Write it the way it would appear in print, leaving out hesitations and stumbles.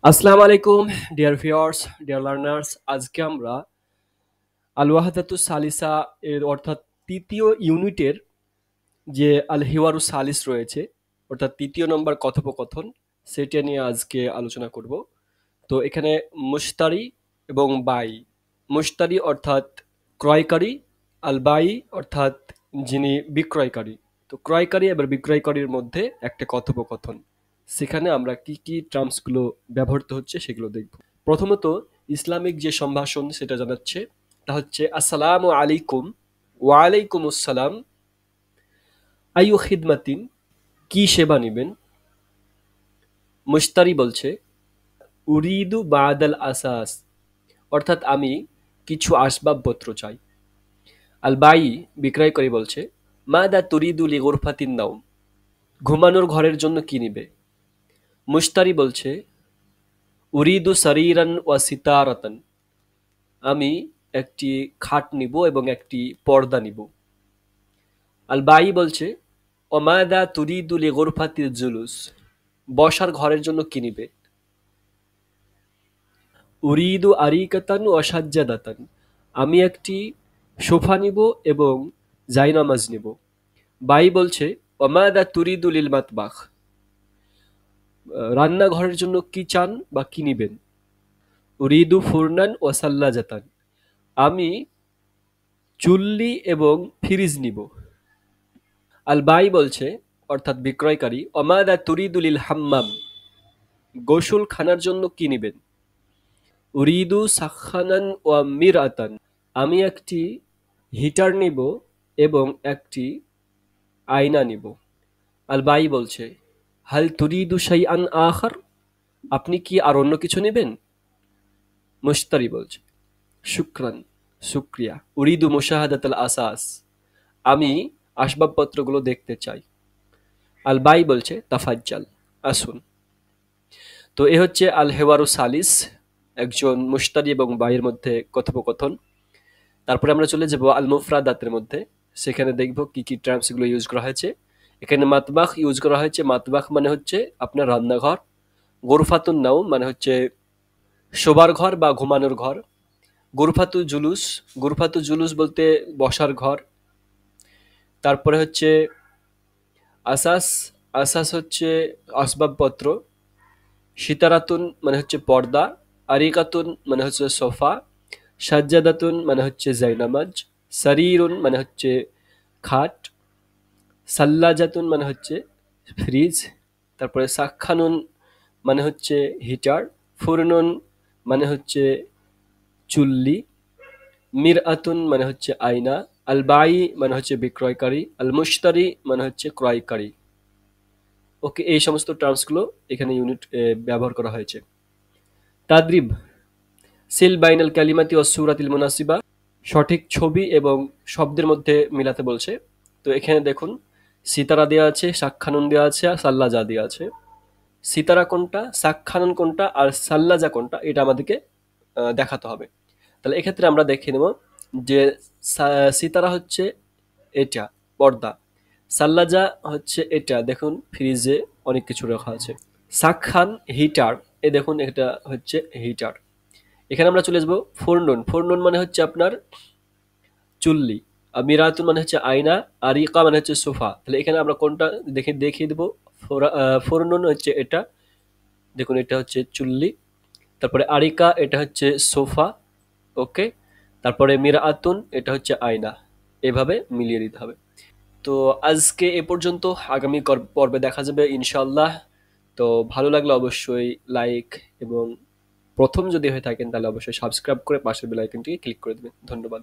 আসসালামু আলাইকুম dear viewers, dear learners. আজকে আমরা আল ওয়াহদাতুস সালিসা এর অর্থাৎ তৃতীয় ইউনিটের যে আল হিওয়ারুস সালিস রয়েছে, অর্থাৎ তৃতীয় নম্বর কথোপকথন, সেটা নিয়ে আজকে আলোচনা করব। তো এখানে মুশতারি এবং বাই। মুশতারি অর্থাৎ ক্রয়কারী, আল বাই অর্থাৎ যিনি বিক্রয়কারী। তো ক্রয়কারী এবার বিক্রয়কারীর মধ্যে একটা কথোপকথন, সেখানে আমরা কি কি টার্মসগুলো ব্যবহৃত হচ্ছে সেগুলো দেখব। প্রথমত ইসলামিক যে সম্ভাষণ সেটা জানাচ্ছে, তা হচ্ছে আসসালামু আলাইকুম, ওয়ালাইকুম আসসালাম, আইয়ু খিদমাতিন, কি সেবা নিবেন। মুশতারি বলছে উরিদু বাদাল আসাস, অর্থাৎ আমি কিছু আসবাবপত্র চাই। আল বাই বিক্রয়কারী বলছে মাদা তুরিদু লি গুরফাতিন নাওম, ঘুমানোর ঘরের জন্য কি নিবে। মুশতারি বলছে উরিদু সারিরান ওয়া সিতারাতান, আমি একটি খাট নিব এবং একটি পর্দা নিব। আল বাই বলছে ওমাদা তুরিদু লি গুরফাতিল জুলুস, বসার ঘরের জন্য কি নিবে। উরিদু আরিকাতান ওয়া সাজ্জাদাতান, আমি একটি সোফা নিব এবং জায়নামাজ নিব। বাই বলছে ওমাদা তুরিদু লিল মাতবাখ, রান্নাঘরের জন্য কি চান বা কি নিবেন। উরিদু ফুরনান ও সাল্লাজাতান, আমি চুল্লি এবং ফ্রিজ নিব। আল বাই বলছে অর্থাৎ বিক্রয়কারী ওমাদা তুরিদু লিল হাম্মাম, গোসল খানার জন্য কি নিবেন। উরিদু সাখানান ওয়া মিরআতান, আমি একটি হিটার নিব এবং একটি আয়না নিব। আল বাই বলছে হাল তুরিদু শাইআন আখার, আপনি কি আর অন্য কিছু নেবেন। মুশতারি বলছে শুক্রান, শুক্রিয়া, উরিদু মুশাহাদাতাল আসাস, আমি আসবাবপত্রগুলো দেখতে চাই। আল বাই বলছে তাফাজ্জাল, আসুন। তো এ হচ্ছে আল হেওয়ারু সালিস, একজন মুশতারি এবং বাইয়ের মধ্যে কথোপকথন। তারপরে আমরা চলে যাব আল মুফরাদাতের মধ্যে, সেখানে দেখব কি কি টার্মসগুলো ইউজ করা হয়েছে। এখানে মাতবাখ ইউজ করা হয়েছে। মাতবাখ মানে হচ্ছে আপনার রান্নাঘর। গোরফাতুন নাও মানে হচ্ছে শোবার ঘর বা ঘুমানোর ঘর। গুরফাতু জুলুস, গুরফাতু জুলুস বলতে বসার ঘর। তারপরে হচ্ছে আসাস, আসাস হচ্ছে আসবাবপত্র। সিতারাতুন মানে হচ্ছে পর্দা। আরিকাতুন মানে হচ্ছে সোফা। সাজ্জাদাতুন মানে হচ্ছে জায়নামাজ। সারিরুন মানে হচ্ছে খাট। সাল্লাজাতুন মানে হচ্ছে ফ্রিজ। তারপরে সাক্ষানুন মানে হচ্ছে হিটার। ফুরনুন মানে হচ্ছে চুল্লি। মিরআতুন মানে হচ্ছে আয়না। আল বাই মানে হচ্ছে বিক্রয়কারী। আল মুশতারি মানে হচ্ছে ক্রয়কারী। ওকে, এই সমস্ত টার্মসগুলো এখানে ইউনিট ব্যবহার করা হয়েছে। তাদরিব সিল বাইনাল কালিমাতি ও সুরাতিল মুনাসিবা, সঠিক ছবি এবং শব্দের মধ্যে মিলাতে বলছে। তো এখানে দেখুন সিতারা দেওয়া আছে, সাক্ষানুন দেওয়া আছে, আর সাল্লাজা দেওয়া আছে। সিতারা কোনটা, সাক্ষানুন কোনটা, আর সাল্লাজা কোনটা, এটা আমাদেরকে দেখাতে হবে। তাহলে এক্ষেত্রে আমরা দেখে নেব যে সিতারা হচ্ছে এটা, পর্দা। সাল্লাজা হচ্ছে এটা, দেখুন ফ্রিজে অনেক কিছু রাখা আছে। সাক্ষান হিটার, এ দেখুন এটা হচ্ছে হিটার। এখানে আমরা চলে আসবো ফোরনুন। ফোরনুন মানে হচ্ছে আপনার চুল্লি। আর মিরাতুন মানে হচ্ছে আয়না। আর ইকা মানে হচ্ছে সোফা। তাহলে এখানে আমরা কোনটা দেখিয়ে দেবো। ফোরনুন হচ্ছে এটা, দেখুন এটা হচ্ছে চুল্লি। তারপরে আরিকা এটা হচ্ছে সোফা। ওকে, তারপরে মিরাআতুন এটা হচ্ছে আয়না। এভাবে মিলিয়ে দিতে হবে। তো আজকে এ পর্যন্ত, আগামী পর্বে দেখা যাবে ইনশাল্লাহ। তো ভালো লাগলে অবশ্যই লাইক, এবং প্রথম যদি হয়ে থাকেন তাহলে অবশ্যই সাবস্ক্রাইব করে পাশের বেল আইকনটিকে ক্লিক করে দেবেন। ধন্যবাদ।